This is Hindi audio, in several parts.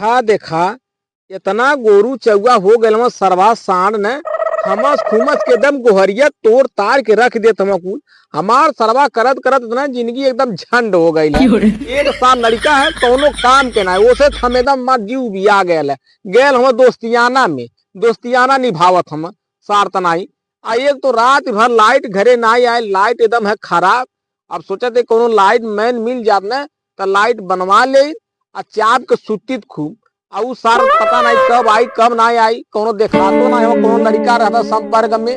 देखा देखा इतना गोरू चौआ हो गए सरवा सांड ने हमस खुमस के एकदम गोहरिया तोड़ ताड़ के रख देत हम कुल हमार सरवा करत करत इतना जिंदगी एकदम झंड हो गई है। एक साल लड़का है कोनो काम के ना ओसे हम एकदम मार जीव भी आ गए गेल हम दोस्तियाना निभावत हम सार तनाई आ एक तो रात भर लाइट घरे ना आए लाइट एकदम है खराब। अब सोचा थे कोनो लाइट मैन मिल जात न तो लाइट बनवा ले आ चाप के सुतित खूब आ उ सार पता नहीं कब आई कब ना आई कोनो देखा तो ना हो कोनो लड़का रहता संपर्क में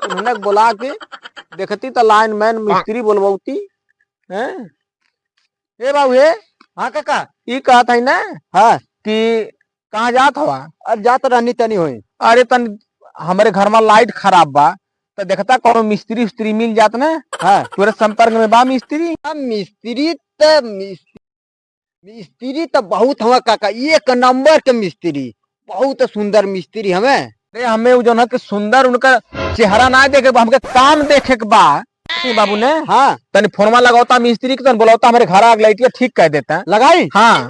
उन्होंने बुला के देखती तो लाइन मैन मिस्त्री बोलबौती है। ए बाबू हे हाँ काका ई कहत है ना हाँ कि कहाँ जात हवा? अब जात रहनी तनी होई। अरे तन हमारे घर में लाइट खराब बा तो देखता कोनो मिस्त्री उस्त्री मिल जात ना। हाँ तोरे संपर्क में बा मिस्त्री? मिस्त्री तो बहुत हवा काका, एक नंबर के मिस्त्री, बहुत सुंदर मिस्त्री हमें। अरे हमें वो जो है कि सुंदर उनका चेहरा ना देखे हमके काम देखे के बा बाबू ने। हाँ तनी फोनमा लगाता मिस्त्री के तन बोलाता हमारे घर आग लाइटिया ठीक कह देता है। लगाई हाँ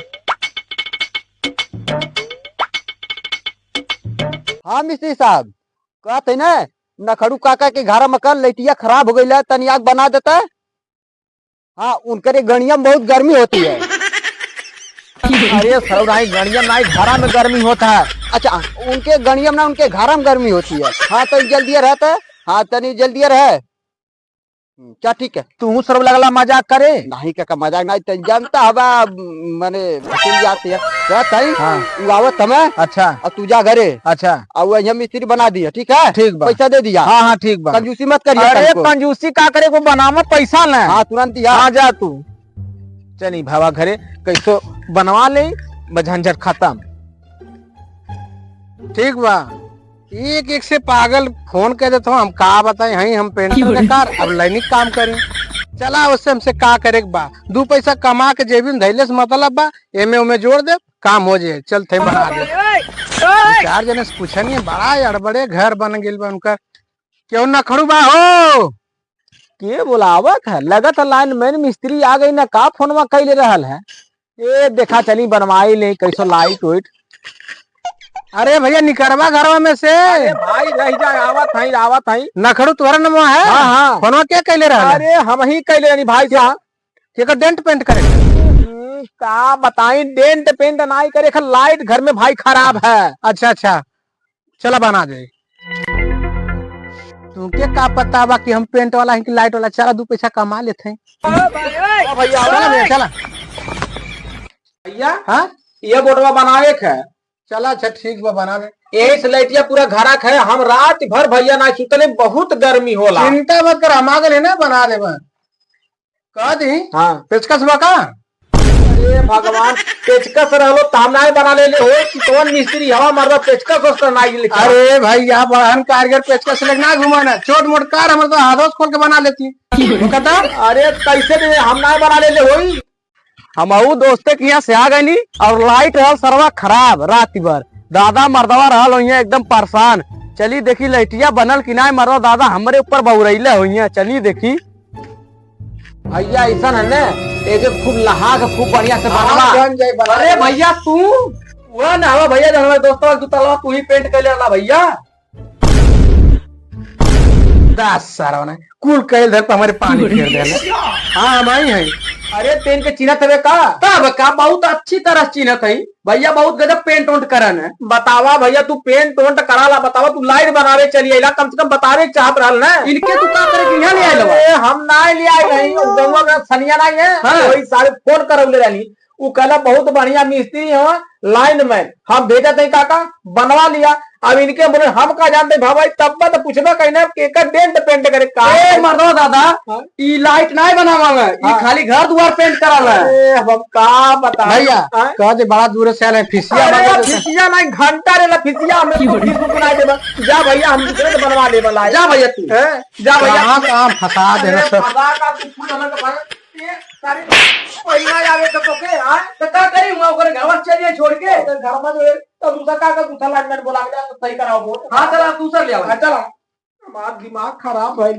हाँ मिस्त्री साहब कहते ना नखड़ू काका के घर में कल लाइटिया खराब हो गई तनी आग बना देता है। हाँ उनके गणिया में बहुत गर्मी होती है। अरे सर नहीं गणिया नहीं घरा में गर्मी होता है। अच्छा उनके गणिया में ना उनके घर में गर्मी होती है। हाँ तो जल्दी रहता है। हाँ तनी जल्दी रहे क्या ठीक है। तू सर्व लगला मजाक करे नहीं काका मजाक नहीं तनी जानता हवा माने भूल जाती है कहते हाँ। उ आवत हमें। अच्छा और तू जा घरे अच्छा और वही मिस्त्री बना दिया ठीक है। ठीक बा पैसा दे दिया। हाँ हाँ ठीक बा कंजूसी मत करिए। अरे कंजूसी का करे को बनावा पैसा ले। हाँ तुरंत दिया। हाँ जा तू चली भावा घरे कैसो बनवा ले झंझट खत्म। ठीक बा एक एक से पागल फोन कर देता हूँ हम का बताए हई हम पेंटर के कार अब लाइनिक काम करें चला उससे हमसे का करे बा दो पैसा कमा के जेबी में धैले से मतलब बा एमे उमे जोड़ दे काम हो जाए चल थे बना दे। चार जने से पूछा नहीं बड़ा अड़बड़े घर बन गए बा उनका क्यों न खड़ू बा हो के बोलावत है लगत है लाइन मैन मिस्त्री आ गई ना का फोनवा कैले रहल है। ए देखा चली बनवाई ले कैसो लाइट वाइट। अरे भैया निकरवा घरवा में से भाई रह जा आवत हई नखड़ू तोहरा नमवा है। हाँ हाँ फोनवा क्या कैले रहल? अरे हम ही कैले नहीं भाई साहब के डेंट पेंट करे का बताई डेंट पेंट नहीं करे लाइट घर में भाई खराब है। अच्छा अच्छा चला बना दे तुमके का पता बा कि हम पेंट वाला है कि लाइट वाला चला दो पैसा कमा लेते हैं भैया चला भैया। हाँ ये बोर्डवा बनावे है चला अच्छा ठीक बा बना दे यही से लाइटिया पूरा घरा है हम रात भर भैया ना सुतले बहुत गर्मी होला। चिंता मत कर हम आगे ना बना दे कह दी। हाँ पेचकस बा का? अरे भगवान पेचकस रहलो तामनाए बना ले हो कि कौन मिस्त्री हवा मरवा पेचकस वस्त्र ना लिखा। अरे भैया बहन कारीगर पेचकस लेके घुमाना छोट मोट कार हम तो हाथों खोल के बना लेती कहता। अरे कैसे हम ना बना ले होई हम दोस्ते के यहाँ से आ गई और लाइट रहल सरवा खराब रात भर दादा मर्दवा रहल हो एकदम परेशान। चली देखी लाइटिया बनल कि ना मर्दवा दादा हमारे ऊपर बहुरैले हो चली देखी भैया ऐसा है ना एजे खूब लहा के खूब बढ़िया से बनवा। अरे भैया तू वह ना हवा भैया जो हमारे दोस्तों तू तलवा तू ही पेंट कर ले भैया 10 सारा ना कुल कैल धर पे हमारे पानी फेर दे। हाँ हम आई है। अरे तेन के चिन्हत है का तब का बहुत अच्छी तरह चिन्हत है भैया बहुत गजब पेंट ओंट करन है। बतावा भैया तू पेंट ओंट कराला बतावा तू लाइट बनावे चली आइला कम से कम बतावे चाहत रहल ना इनके तू का करे कि यहाँ ले आइल बा? हम ना ले आई नहीं गंगा में सनिया नहीं है। हाँ। वही सारे फोन करौले रहनी उ कहला बहुत बढ़िया मिस्त्री है लाइन मैन हम भेजा थे काका बनवा लिया। अब इनके बोले हम का जानते भाई तब तो पूछना कहना डेंट पेंट करे का मर्दवा दादा। हाँ? ई लाइट नहीं बनावा हाँ? खाली घर द्वार पेंट कराला हम का बता भैया कह दे बड़ा दूर से आले फिसिया नहीं घंटा रे फिसिया हमें फेसबुक बना दे जा भैया हम दूसरे से बनवा ले वाला जा भैया तू जा भैया काम फंसा दे फंसा का तू फूल हमन का सारे पहिला आवे तो के हां तो का करी हुआ ओकर घर चलिए छोड़ के घर में जो तो दूसरा का दूसरा लाइनमैन बोला के सही कराओ। हां चला दूसरा ले आओ चला हमारा दिमाग खराब है।